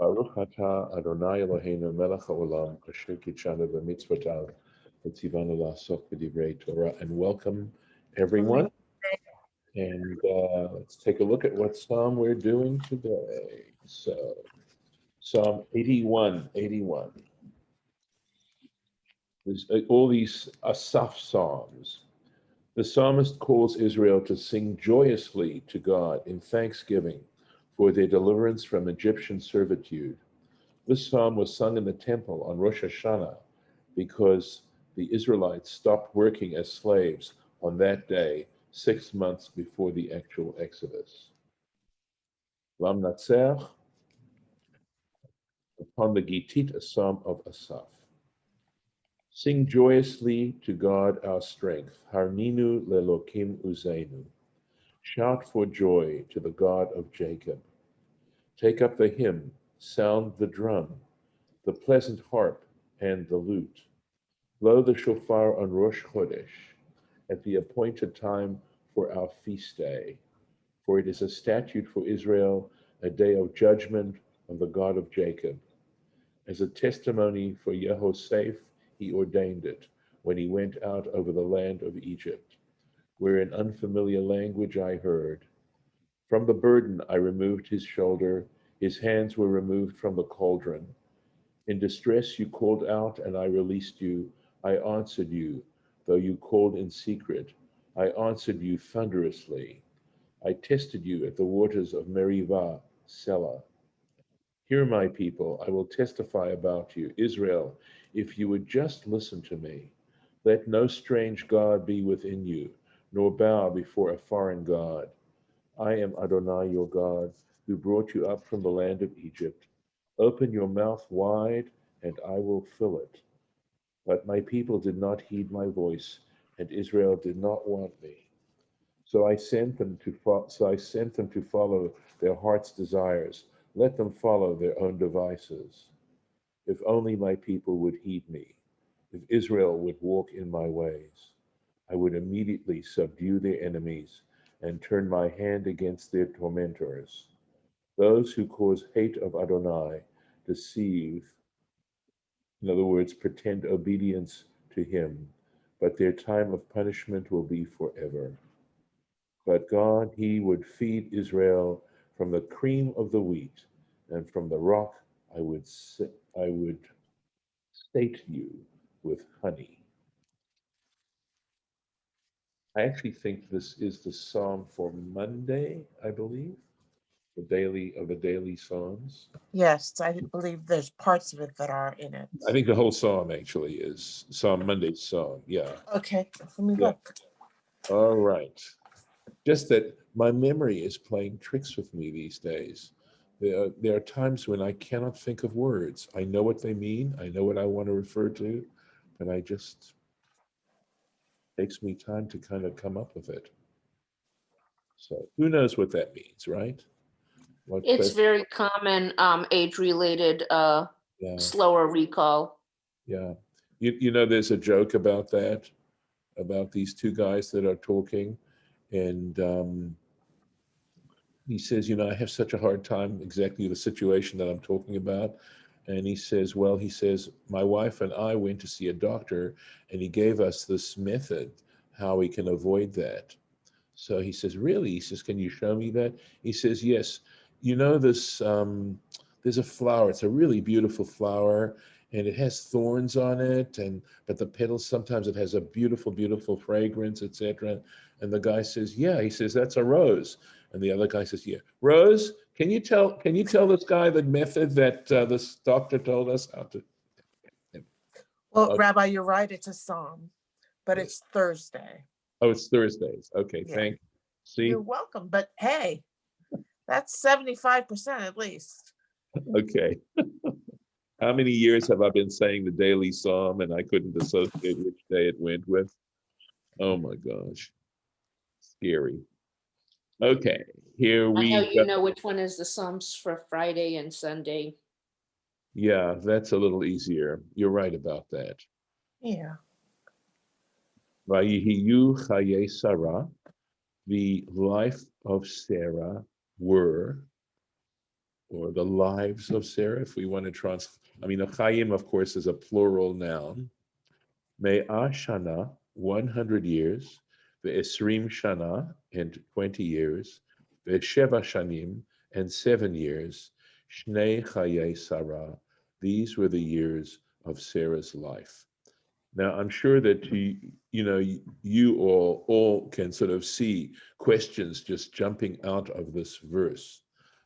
Baruch atah Adonai Eloheinu melech haolam asher kitshanu b'mitzvotav v'tzivanu la'asok b'divrei Torah. And welcome, everyone. And let's take a look at what psalm we're doing today. So, Psalm 81. There's all these Asaph psalms. The psalmist calls Israel to sing joyously to God in thanksgiving for their deliverance from Egyptian servitude. This psalm was sung in the temple on Rosh Hashanah because the Israelites stopped working as slaves on that day, 6 months before the actual Exodus. Lam Natzer, upon the Gittit, a psalm of Asaph. Sing joyously to God our strength. Harninu lelokim uzeinu. Shout for joy to the God of Jacob. Take up the hymn, sound the drum, the pleasant harp and the lute. Blow the shofar on Rosh Chodesh, at the appointed time for our feast day. For it is a statute for Israel, a day of judgment of the God of Jacob. As a testimony for Yehosaphat, he ordained it when he went out over the land of Egypt, where in unfamiliar language I heard. From the burden I removed his shoulder, his hands were removed from the cauldron. In distress you called out, and I released you. I answered you, though you called in secret. I answered you thunderously. I tested you at the waters of Meribah, Selah. Hear my people, I will testify about you. Israel, if you would just listen to me, let no strange God be within you, nor bow before a foreign God. I am Adonai your God, who brought you up from the land of Egypt. Open your mouth wide, and I will fill it. But my people did not heed my voice, and Israel did not want me. So I sent them to follow their heart's desires. Let them follow their own devices. If only my people would heed me. If Israel would walk in my ways, I would immediately subdue their enemies and turn my hand against their tormentors. Those who cause hate of Adonai deceive, in other words, pretend obedience to him, but their time of punishment will be forever. But God, he would feed Israel from the cream of the wheat, and from the rock I would sate you with honey. I actually think this is the psalm for Monday, I believe, the daily psalms. Yes, I believe there's parts of it that are in it. I think the whole psalm actually is Psalm Monday's psalm. Yeah. Okay, let me Yeah. look. All right. Just that my memory is playing tricks with me these days. There are times when I cannot think of words. I know what they mean. I know what I want to refer to, but I just takes me time to kind of come up with it. So who knows what that means, right? It's very common, age-related, Yeah, slower recall. yeah. You know, there's a joke about that, about these two guys that are talking, and he says, you know, I have such a hard time, exactly the situation that I'm talking about. And he says, well, he says, my wife and I went to see a doctor, and he gave us this method how we can avoid that. So he says, really? He says, can you show me that? He says, yes. You know this, there's a flower. It's a really beautiful flower, and it has thorns on it, but the petals, sometimes it has a beautiful, beautiful fragrance, etc. And the guy says, yeah. He says, that's a rose. And the other guy says, yeah. Rose, can you tell this guy the method that this doctor told us how to? Well, Rabbi, you're right. It's a psalm, but it's Thursday. Oh, it's Thursdays. Okay, Yeah. thank you. See? You're welcome. But hey, that's 75% at least. Okay. How many years have I been saying the daily psalm and I couldn't associate which day it went with? Oh my gosh. Scary. Okay, here I know we you go. know which one is the Psalms for Friday and Sunday. Yeah, that's a little easier. You're right about that. Yeah. Vayihiyu Chayyei Sarah, the life of Sarah or the lives of Sarah, if we want to I mean, a Chayyim, of course, is a plural noun. Me'ah Shana, 100 years, Ve'esrim Shana, and 20 years, Ve'sheva Shanim, and 7 years, Shnei Chayyei Sarah. These were the years of Sarah's life. Now, I'm sure that you all can sort of see questions just jumping out of this verse.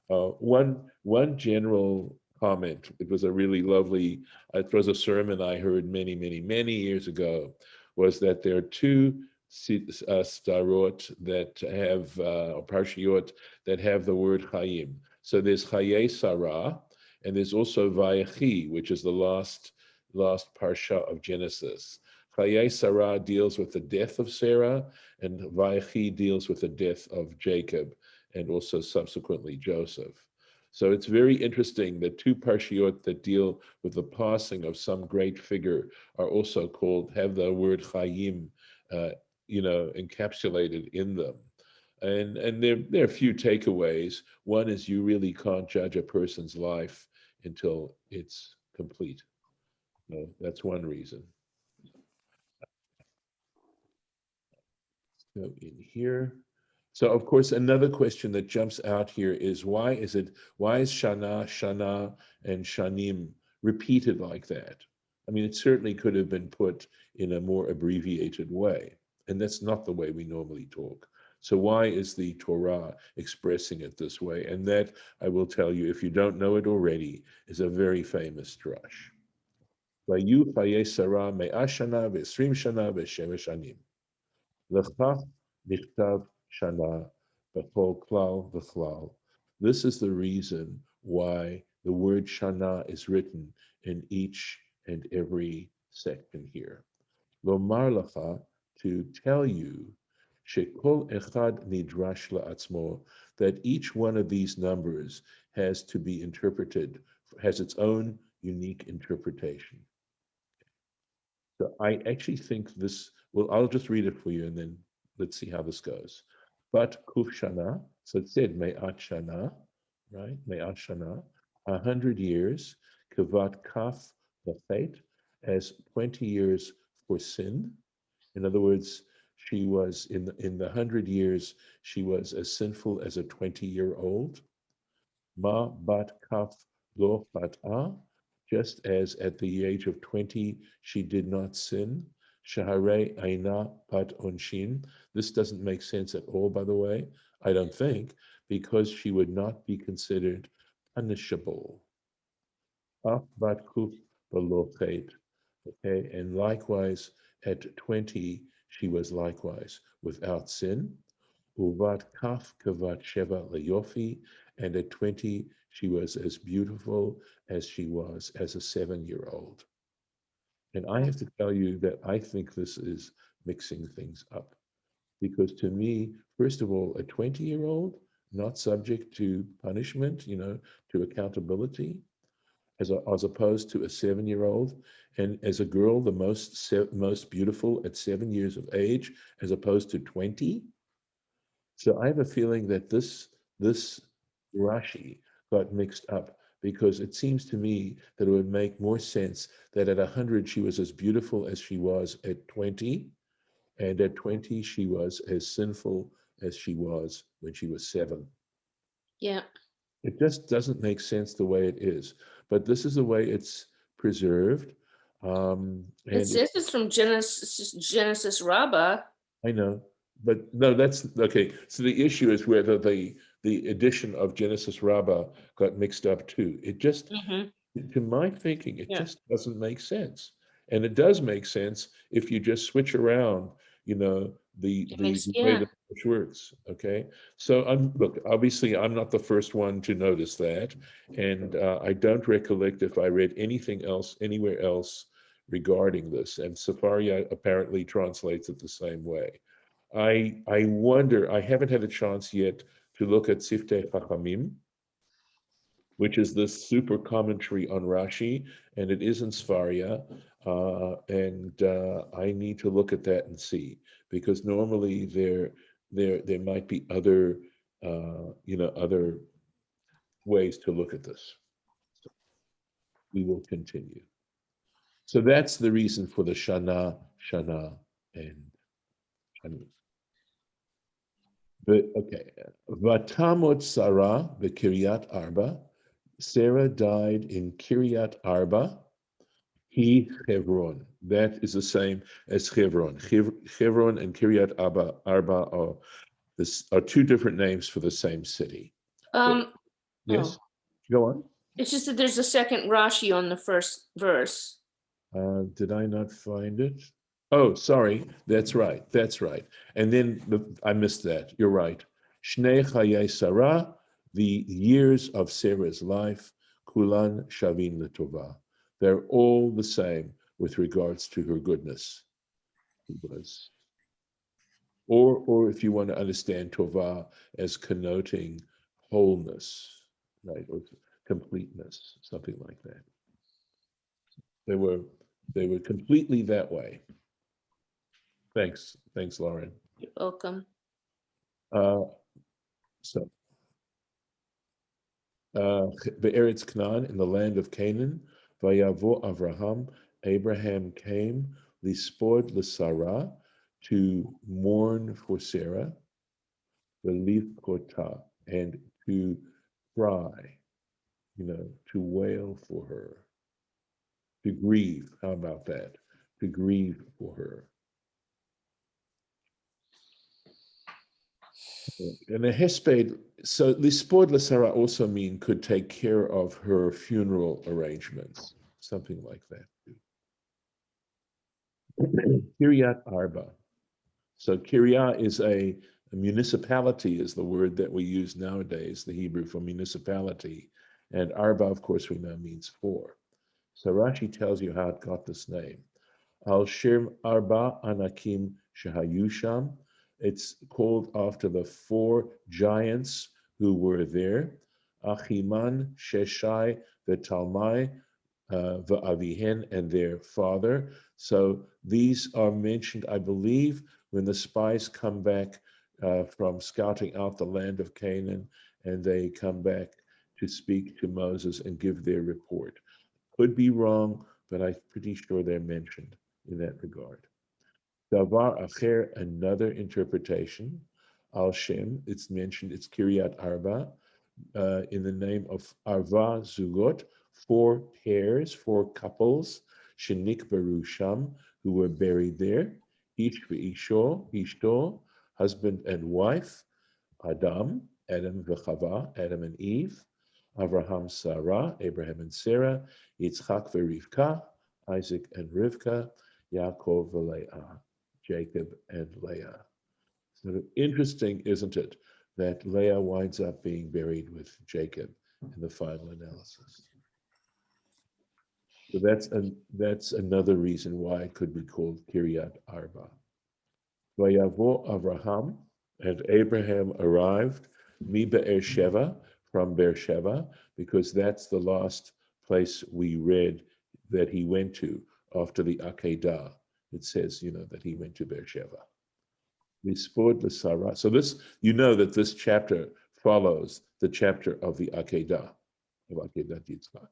One general comment, it was a really lovely, it was a sermon I heard many, many, many years ago, was that there are two starot that have, or parshiot, that have the word Chayyim. So there's Chayyei Sarah, and there's also Vayechi, which is the last parsha of Genesis. Chayyei Sarah deals with the death of Sarah, and Vayechi deals with the death of Jacob, and also subsequently Joseph. So it's very interesting that two parshiot that deal with the passing of some great figure are also have the word Chayyim, encapsulated in them. And there are a few takeaways. One is you really can't judge a person's life until it's complete. That's one reason. So in here. So of course, another question that jumps out here is why is Shana, Shana, and Shanim repeated like that? I mean, it certainly could have been put in a more abbreviated way, and that's not the way we normally talk. So why is the Torah expressing it this way? And that, I will tell you, if you don't know it already, is a very famous drush. Vayu Chayyei Sarah me'ah shana ve'esrim shana ve'sheva shanim. L'chach nichtav shana b'chol klal v'chlal. This is the reason why the word shana is written in each and every section here. Lomar lacha, to tell you, shekol echad nidrash la'atzmo, that each one of these numbers has to be interpreted, has its own unique interpretation. So I actually think this, well, I'll just read it for you and then let's see how this goes. But kuf shana, so it said me'at shana, right? Me'at shana, 100 years, kavat kaf lachet, as 20 years for sin. In other words, she was in the 100 years, she was as sinful as a 20-year-old. Ma bat kaf lo fat'ah, just as at the age of 20, she did not sin. Shaharei aina bat onshin. This doesn't make sense at all, by the way, I don't think, because she would not be considered punishable. Af bat kuf belochet. Okay, and likewise, at 20, she was likewise without sin. Uvat kaf kavat sheva leyofi, and at 20, she was as beautiful as she was as a 7-year-old. And I have to tell you that I think this is mixing things up. Because to me, first of all, a 20-year-old, not subject to punishment, to accountability, as opposed to a 7-year-old, and as a girl, the most beautiful at 7 years of age, as opposed to 20. So I have a feeling that this Rashi got mixed up, because it seems to me that it would make more sense that at 100 she was as beautiful as she was at 20, and at 20 she was as sinful as she was when she was 7. Yeah. It just doesn't make sense the way it is, but this is the way it's preserved. It says it's from Genesis Rabbah. I know, but no, that's okay. So the issue is whether the edition of Genesis Rabbah got mixed up too. It just, to my thinking, it just doesn't make sense. And it does make sense if you just switch around, the way the English works. Okay, so look, obviously I'm not the first one to notice that, and I don't recollect if I read anything else anywhere else regarding this. And Sefaria apparently translates it the same way. I wonder, I haven't had a chance yet to look at Siftei Chachamim, which is this super commentary on Rashi, and it is in Sfaria, and I need to look at that and see, because normally there might be other, other ways to look at this. So we will continue. So that's the reason for the Shana, and Shani. Okay. Vatamot Sarah, the Kiryat Arba. Sarah died in Kiryat Arba. He Hebron. That is the same as Hebron. Hebron and Kiryat Arba are two different names for the same city. Yes. Oh, Go on. it's just that there's a second Rashi on the first verse. Did I not find it? Oh, sorry. That's right. And then I missed that. You're right. Shnei Chayyei Sarah, the years of Sarah's life, Kulan Shavin L'Tova. They're all the same with regards to her goodness. Or if you want to understand Tova as connoting wholeness, right, or completeness, something like that. They were completely that way. Thanks, Lauren. You're welcome. So, Be'eretz Canaan, in the land of Canaan, Vayavo Avraham, Abraham came, Lispod L'Sarah, to mourn for Sarah, V'livkota, and to cry, to wail for her, to grieve. How about that? To grieve for her. And a hesped, so lispod l'sara also could take care of her funeral arrangements, something like that. Kiryat Arba. So Kiryat is a municipality, is the word that we use nowadays, the Hebrew for municipality. And Arba, of course, we know means four. So Rashi tells you how it got this name. Al Shem Arba Anakim Shahayusham. It's called after the four giants who were there. Achiman, Sheshai, the Talmai, the Avihen, and their father. So these are mentioned, I believe, when the spies come back from scouting out the land of Canaan, and they come back to speak to Moses and give their report. Could be wrong, but I'm pretty sure they're mentioned in that regard. Davar Acher, another interpretation. Al Shem, it's mentioned, it's Kiryat Arba, in the name of Arva Zugot, four pairs, four couples, Shenik Barusham, who were buried there, Ish Ishto, husband and wife, Adam v'Chava, Adam and Eve, Avraham, Sarah, Abraham and Sarah, Yitzchak v'Rivka, Isaac and Rivka, Yaakov v'Leah, Jacob and Leah. So interesting, isn't it, that Leah winds up being buried with Jacob in the final analysis. So that's another reason why it could be called Kiryat Arba. Vayavo Avraham, and Abraham arrived, Mi Be'ersheva, from Beersheba, because that's the last place we read that he went to after the Akedah. It says, that he went to Beersheba. Lispod l'Sarah. So this, that this chapter follows the chapter of the Akedah, of Akedat Yitzchak.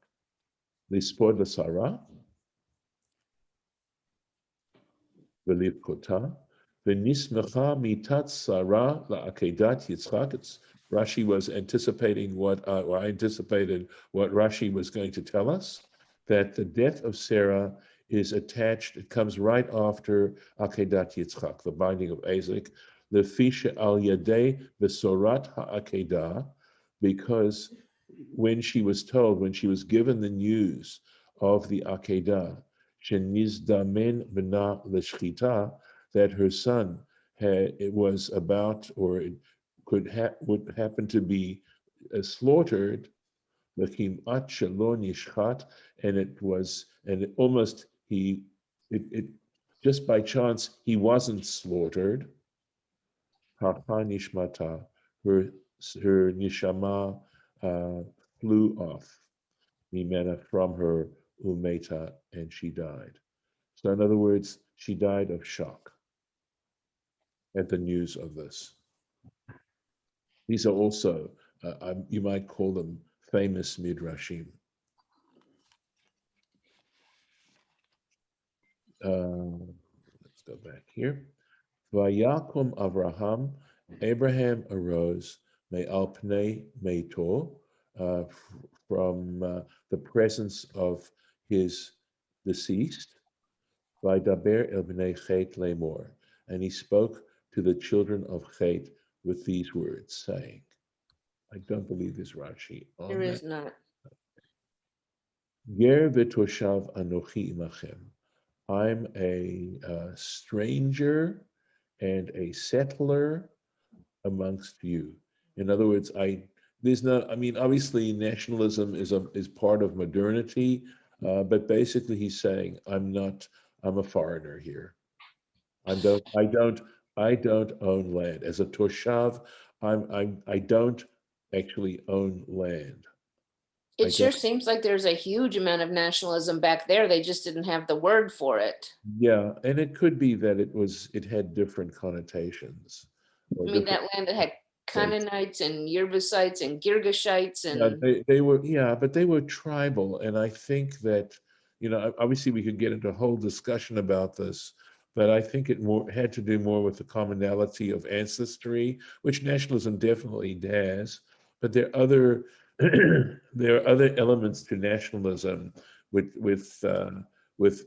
Lispod l'Sarah, v'livkota, v'nismecha mitat Sarah la'akedat Yitzchak. Rashi was anticipating or I anticipated what Rashi was going to tell us, that the death of Sarah is attached, it comes right after Akedat Yitzchak, the binding of Isaac, the Fisha al Yadei Besorat HaAkedah, because when she was given the news of the Akedah, Shenizdamen B'na L'Shchita, that her son was about, or it would happen to be slaughtered, Lakim at Shalon Yishchat, and just by chance he wasn't slaughtered. Hacha Nishmata, her nishama flew off, Mimena, from her, Umeta, and she died. So in other words, she died of shock at the news of this. These are also, you might call them famous midrashim. Let's go back here. Vayakum Avraham, Abraham arose, me'al pnei meito, from the presence of his deceased, Vaydaber el bnei Chet lemor, and he spoke to the children of Chet with these words, saying, I don't believe there's Rashi on There is that. not. Ger v'toshav anochi imachem. I'm a stranger and a settler amongst you. In other words, there's no. I mean, obviously, nationalism is part of modernity, but basically, he's saying, I'm a foreigner here. I don't own land. As a toshav, I don't actually own land. It I sure don't. seems like there's a huge amount of nationalism back there. They just didn't have the word for it. Yeah, and it could be that it had different connotations or I mean, different that land that had states. Canaanites and Yebusites and Girgashites Yeah, and they were, yeah, but they were tribal, and I think that, obviously we could get into a whole discussion about this, but I think it had to do more with the commonality of ancestry, which nationalism definitely has, but there are other there are other elements to nationalism with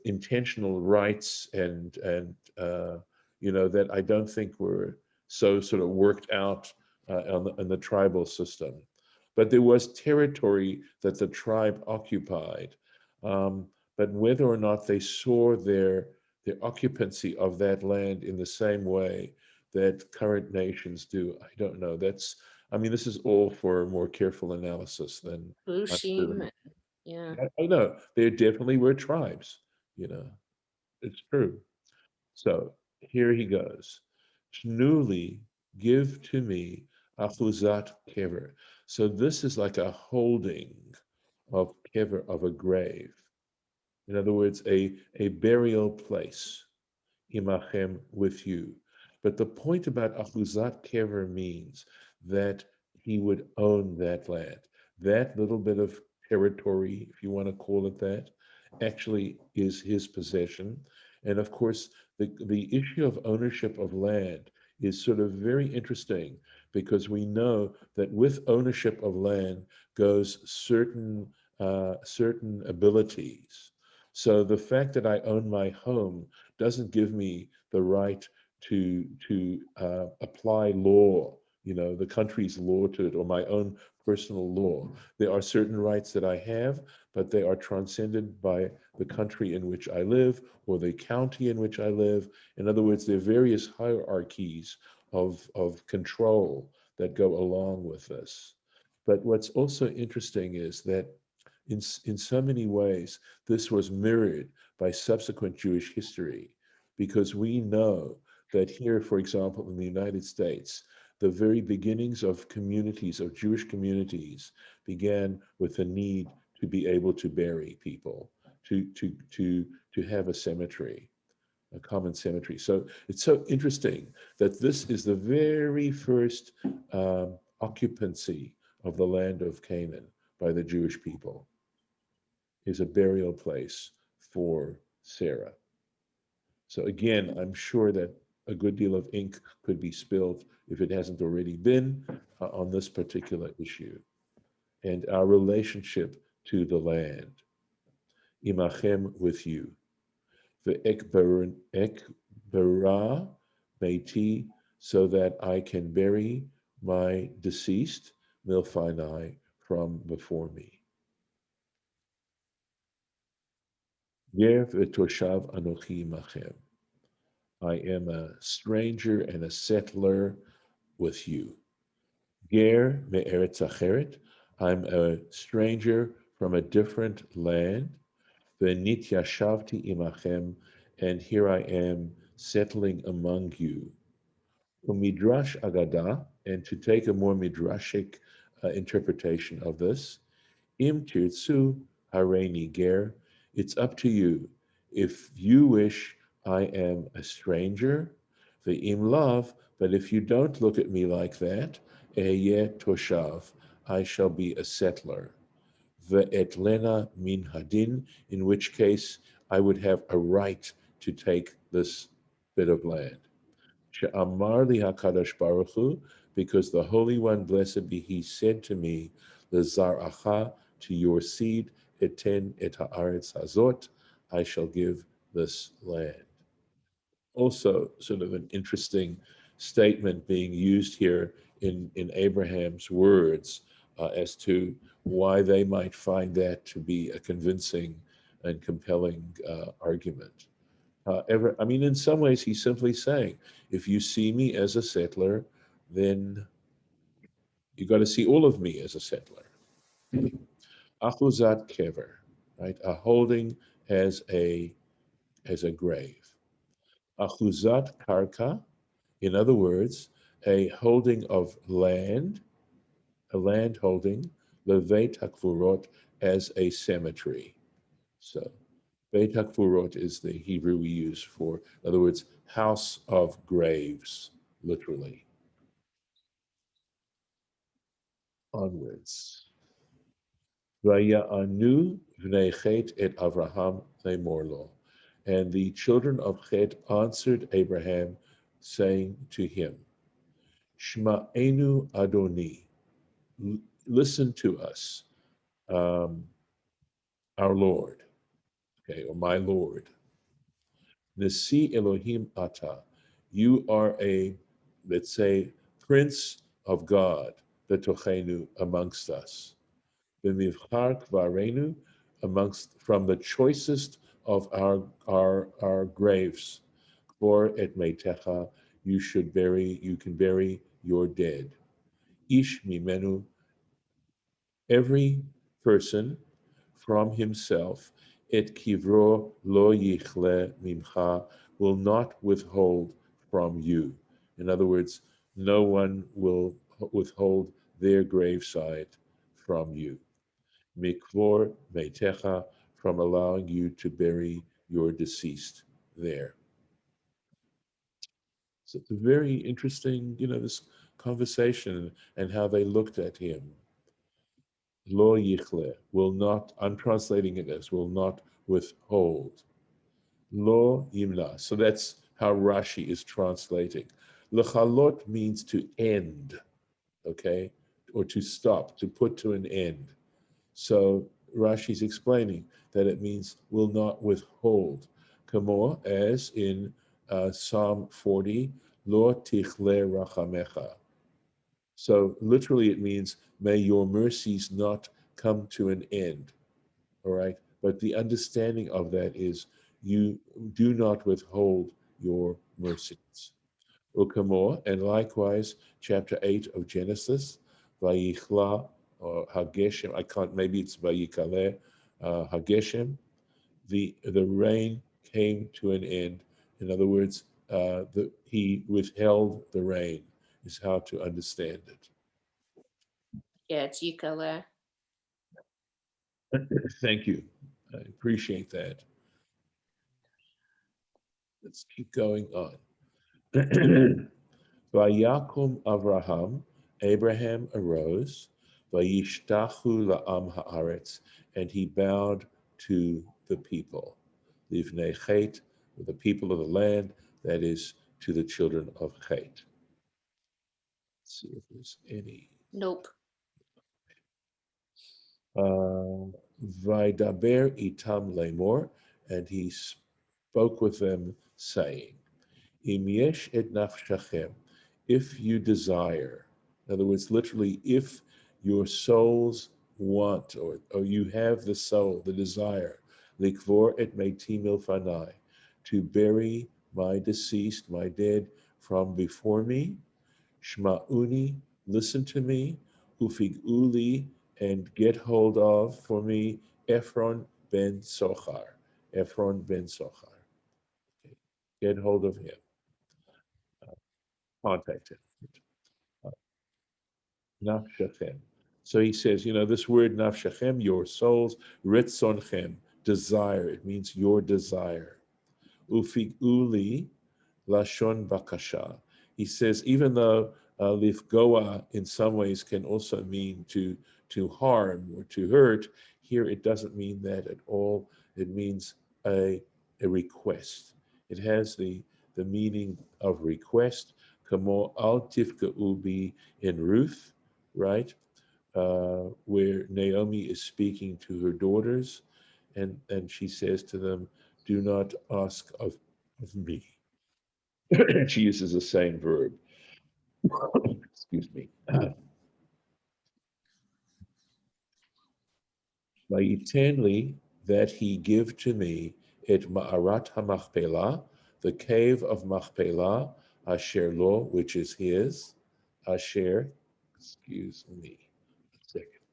intentional rights and that I don't think were so sort of worked out in the tribal system. But there was territory that the tribe occupied. But whether or not they saw their occupancy of that land in the same way that current nations do, I don't know. This is all for more careful analysis than I'm Bushim. doing. Yeah. I know there definitely were tribes. It's true. So here he goes. Shnuli, give to me achuzat kever. So this is like a holding of kever, of a grave. In other words, a burial place, imachem, with you. But the point about achuzat kever means that he would own that land. That little bit of territory, if you want to call it that, actually is his possession. And of course, the issue of ownership of land is sort of very interesting because we know that with ownership of land goes certain abilities. So the fact that I own my home doesn't give me the right to apply law, the country's law to it, or my own personal law. There are certain rights that I have, but they are transcended by the country in which I live or the county in which I live. In other words, there are various hierarchies of control that go along with this. But what's also interesting is that in so many ways, this was mirrored by subsequent Jewish history, because we know that here, for example, in the United States, the very beginnings of communities, of Jewish communities, began with the need to be able to bury people, to have a cemetery, a common cemetery. So it's so interesting that this is the very first occupancy of the land of Canaan by the Jewish people, is a burial place for Sarah. So again, I'm sure that a good deal of ink could be spilled, if it hasn't already been, on this particular issue and our relationship to the land. Imachem, with you. Ve'ekbera meiti, so that I can bury my deceased, milfanai, from before me. Ger v'toshav anochi imachem. I am a stranger and a settler with you. Ger me'eretz acheret. I'm a stranger from a different land. V'nit yashavti imachem, and here I am settling among you. Umidrash agada, and to take a more midrashic interpretation of this, im tirtzu hareini ger, it's up to you. If you wish, I am a stranger. The im love, but if you don't look at me like that, eyeh toshav, I shall be a settler. Ve'etlena min hadin, in which case I would have a right to take this bit of land. She'amar li HaKadosh Baruch Hu, because the Holy One, blessed be He, said to me, L'zar'acha, to your seed, eten et ha'aretz hazot, I shall give this land. Also, sort of an interesting statement being used here in Abraham's words as to why they might find that to be a convincing and compelling argument. I mean, in some ways, he's simply saying, if you see me as a settler, then you got to see all of me as a settler. Achuzat kever, right? A holding as a grave. Achuzat karka, in other words, a holding of land, a land holding, levet hakfurot, as a cemetery. So, Beit HaKfurot is the Hebrew we use for, in other words, house of graves, literally. Onwards. Vaya'anu v'nei Chet et Avraham lemorlo. And the children of Chet answered Abraham, saying to him, Shma'enu Adoni, listen to us, our Lord, okay, or my Lord. Nasi Elohim Ata, you are a, let's say, Prince of God, betochenu, amongst us. B'mivchar kvarenu, amongst, from the choicest of our graves. For et meitecha, you can bury your dead. Ish mimenu, every person from himself, et kivro lo yichle mimcha, will not withhold from you. In other words, no one will withhold their graveside from you. Mikvor meitecha, from allowing you to bury your deceased there. So it's a very interesting, this conversation and how they looked at him. Lo yichle, will not, I'm translating it as will not withhold. Lo yimla. So that's how Rashi is translating. Lechalot means to end, okay? Or to stop, to put to an end. So Rashi's explaining that it means will not withhold. Kamo, as in Psalm 40, Lo tichle rachamecha. So literally it means, may your mercies not come to an end, all right? But the understanding of that is you do not withhold your mercies. Ukamor, and likewise, chapter 8 of Genesis, Vayichla, or Hageshem, I can't, maybe it's Vayikaleh, Hageshem, the rain came to an end. In other words, he withheld the rain, is how to understand it. Yeah, it's Yikale. Thank you. I appreciate that. Let's keep going on. Vayakum Avraham, Abraham arose, Vayishtachu la'am haaretz, and he bowed to the people. Livnei Chet, the people of the land, that is, to the children of Chet. Let's see if there's any. Nope. Vaidaber itam lemor, and he spoke with them, saying, Im yesh et nafshachem, if you desire, in other words, literally, if your souls want, or you have the soul, the desire, likvor et metim ilfanai, to bury my deceased, my dead, from before me, shma'uni, listen to me, ufiguli, and get hold of for me Ephron ben Sochar. Ephron ben Sochar. Okay. Get hold of him. Contact him. Nafshachem. So he says, this word nafshachem, your souls, ritzonchem, desire. It means your desire. Ufiguli lashon bakasha. He says, even though Lifgoa in some ways can also mean to harm or to hurt. Here it doesn't mean that at all. It means a request. It has the meaning of request. Kamo al tifka ubi in Ruth, right? Where Naomi is speaking to her daughters, and she says to them, "Do not ask of me." She uses the same verb. Excuse me. Vayitenli, that he give to me et ma'arat hamachpelah, the cave of Machpelah, asher lo, which is his, asher, excuse me, a second,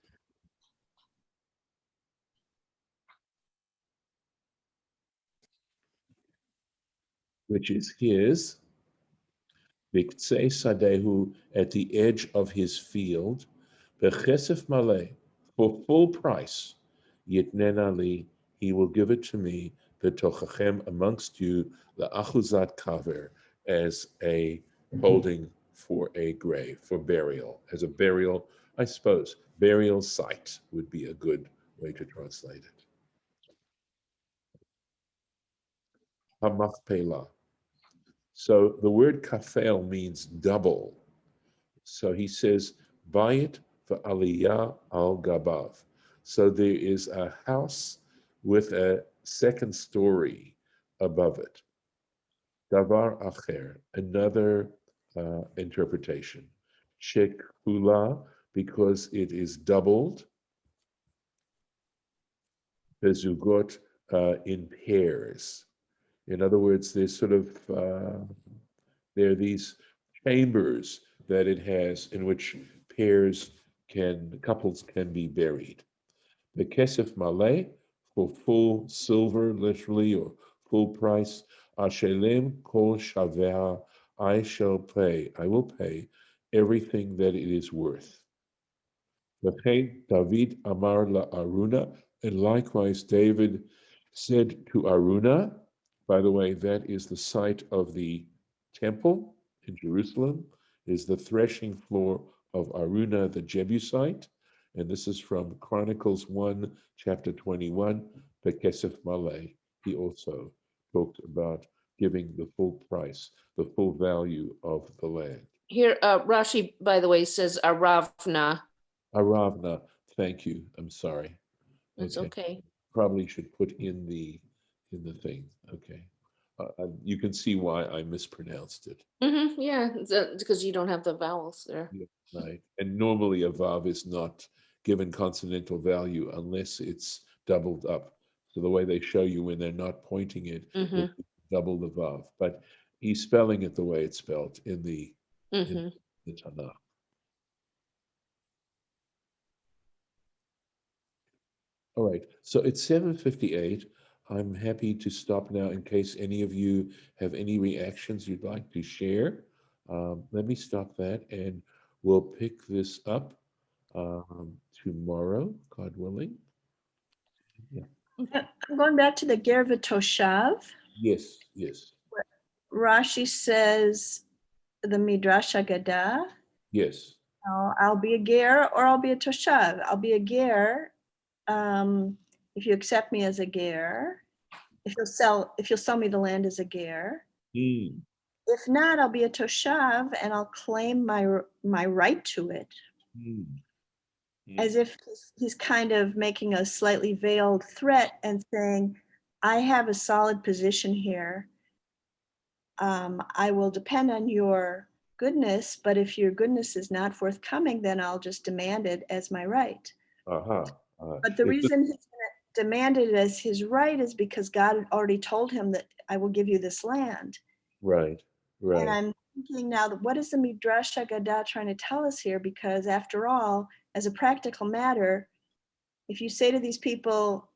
which is his, Viktsei sadehu, at the edge of his field, bechesef maleh, for full price, yitnena li, he will give it to me, betochachem, amongst you, le'achuzat kaver, as a holding for a grave, for burial, as a burial, I suppose, burial site would be a good way to translate it. Hamachpelah. So the word kafel means double. So he says, buy it for aliyah al gabav. So there is a house with a second story above it. Davar acher, another interpretation. Shekula, because it is doubled. Bezugot, in pairs. In other words, there's sort of, there are these chambers that it has in which couples can be buried. The kesef maleh, for full silver, literally, or full price. Ashelem kol shaveh, I will pay everything that it is worth. David amar la Aruna, and likewise David said to Aruna, by the way, that is the site of the temple in Jerusalem, is the threshing floor of Aruna the Jebusite. And this is from Chronicles 1, chapter 21, Bekesef Maleh. He also talked about giving the full price, the full value of the land. Here, Rashi, by the way, says Aravna. Aravna, thank you. I'm sorry. It's okay. Probably should put in the thing. Okay. You can see why I mispronounced it. Yeah, because you don't have the vowels there. Yeah, right. And normally a vav is not given consonantal value unless it's doubled up. So the way they show you when they're not pointing it, would be double the vav. But he's spelling it the way it's spelled in the Tanakh. All right, so it's 7:58. I'm happy to stop now in case any of you have any reactions you'd like to share. Let me stop that and we'll pick this up tomorrow, God willing. Yeah. I'm going back to the Ger V'Toshav. Yes, yes. Rashi says the Midrash Haggadah. Yes. I'll be a ger or I'll be a toshav. I'll be a ger if you accept me as a ger. If you'll sell me the land as a ger. Mm. If not, I'll be a toshav and I'll claim my right to it. Mm. As if he's kind of making a slightly veiled threat and saying, I have a solid position here. I will depend on your goodness, but if your goodness is not forthcoming, then I'll just demand it as my right. But the reason he's going to demand it as his right is because God already told him that I will give you this land. Right. And I'm thinking now, what is the Midrash Haggadah trying to tell us here? Because after all, as a practical matter, if you say to these people,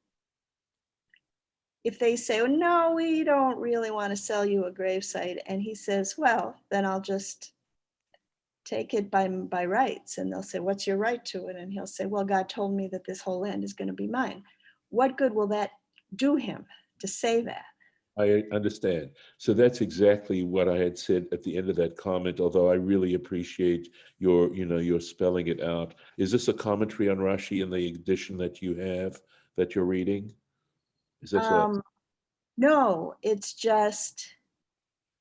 if they say, oh, no, we don't really want to sell you a gravesite, and he says, well, then I'll just take it by rights. And they'll say, what's your right to it? And he'll say, well, God told me that this whole land is going to be mine. What good will that do him to say that? I understand. So that's exactly what I had said at the end of that comment, although I really appreciate your, your spelling it out. Is this a commentary on Rashi in the edition that you have, that you're reading? Is this No, it's just,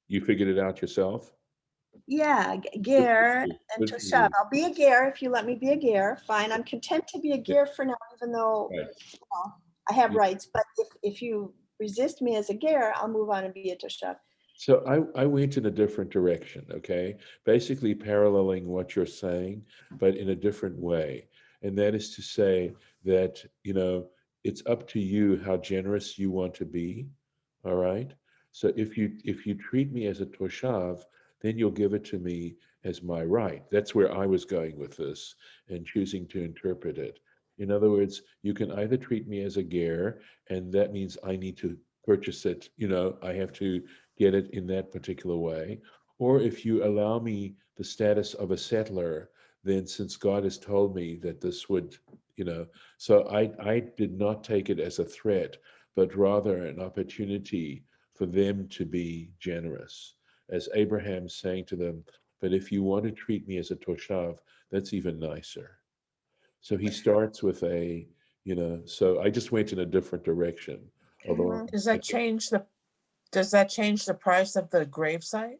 you figured it out yourself? yeah, Good for ger you. and Good for toshav. you. I'll be a ger if you let me be a ger. Fine, I'm content to be a Yeah, ger for now, even though right. well, I have Yeah. rights. But if you resist me as a ger, I'll move on and be a toshav. So I went in a different direction, okay? Basically paralleling what you're saying, but in a different way. And that is to say that, it's up to you how generous you want to be, all right? So if you treat me as a toshav, then you'll give it to me as my right. That's where I was going with this and choosing to interpret it. In other words, you can either treat me as a ger, and that means I need to purchase it, I have to get it in that particular way. Or if you allow me the status of a settler, then since God has told me that this would, so I did not take it as a threat, but rather an opportunity for them to be generous. As Abraham saying to them, but if you want to treat me as a toshav, that's even nicer. So he starts with so I just went in a different direction. Although Does that change the price of the gravesite?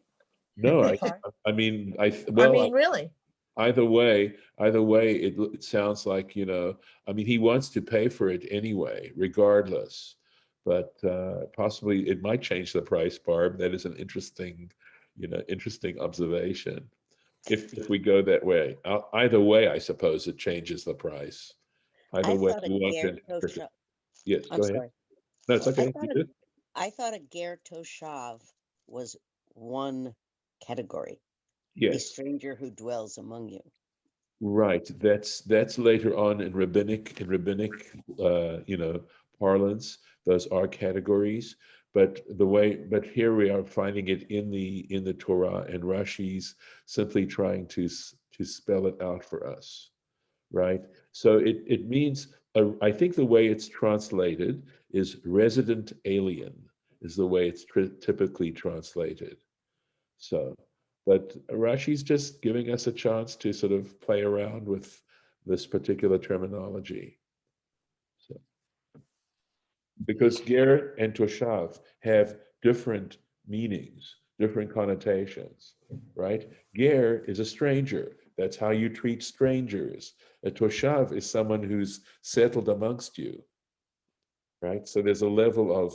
no, Sorry. I mean, I mean, really? either way, it sounds like, I mean, he wants to pay for it anyway, regardless. But possibly it might change the price, Barb. That is an interesting observation. If we go that way, either way, I suppose it changes the price. Either I way, thought a you want to ger interpret it. toshav. Yes, I'm go ahead. sorry. No, it's I okay. thought You a good? I thought a ger toshav was one category, a Yes. stranger who dwells among you. Right. That's later on in rabbinic parlance. Those are categories, but here we are finding it in the Torah, and Rashi's simply trying to spell it out for us, right? So it means I think the way it's translated is resident alien is the way it's typically translated. So, but Rashi's just giving us a chance to sort of play around with this particular terminology. So, because ger and toshav have different meanings, different connotations, right? Ger is a stranger. That's how you treat strangers. A toshav is someone who's settled amongst you, right? So there's a level of,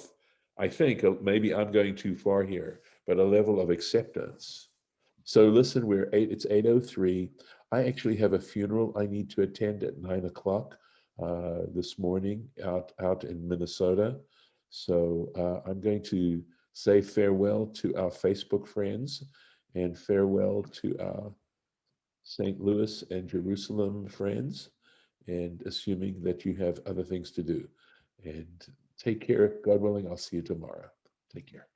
I think, maybe I'm going too far here, but a level of acceptance. So listen, it's 8:03. I actually have a funeral I need to attend at 9 o'clock this morning out in Minnesota. So I'm going to say farewell to our Facebook friends and farewell to our St. Louis and Jerusalem friends, and assuming that you have other things to do. And take care. God willing, I'll see you tomorrow. Take care.